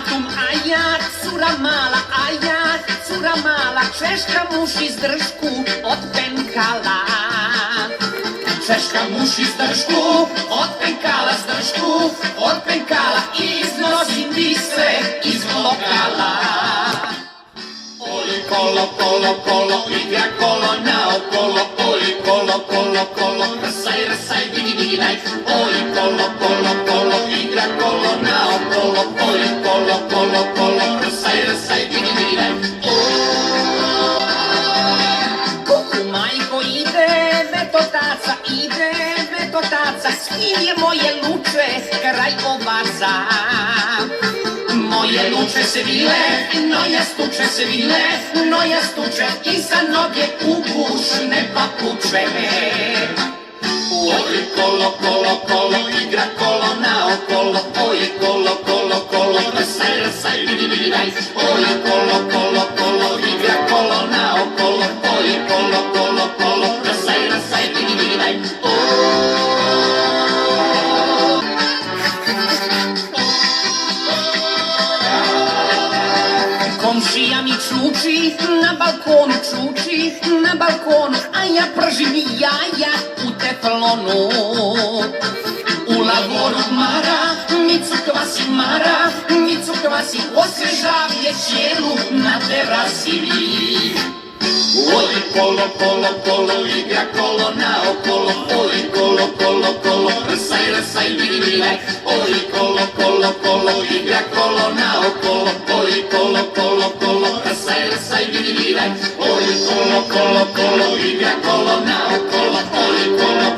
datum, a ja cura mala, češka muš iz držku od penkala. Češka muš iz držku od penkala, od penkala, iznosim se iz lokala. Oj, kolo, kolo, kolo, igra kolo naokolo, oj, kolo, kolo, kolo, rasaj, vidi, vidi, daj. Oj, kolo, kolo, kolo, igra kolo naokolo, oj, kolo, kolo, kolo, rasaj, vidi, vidi, daj. Kuku, majko, ide metotaca, s kim je moje luče, kraj ovaca. Moje luče se vile, noja stuče, i za noge u bušne papuče. Oj, kolo, kolo, kolo, igra kolo naokolo, oj, kolo, kolo, kolo, rasaj, vidi, vidi, daj. Oj, kolo, kolo, kolo, igra kolo naokolo, oj, kolo, kolo, kolo, rasaj, vidi, vidi, daj. Komšija mi čuči, na balkonu, a ja pržim jaja u teflonu. U lavoru micu kvasi, osvežavlje cijelu na terasi. Oj, kolo, kolo, kolo, igra kolo naokolo, oj, kolo, kolo, kolo, rasaj, vidi, vidi, daj. Oj, kolo, kolo, kolo, igra kolo naokolo, oj, kolo, kolo, kolo, rasaj, vidi, vidi, daj. Oj, kolo, kolo, kolo, igra kolo naokolo, oj, kolo,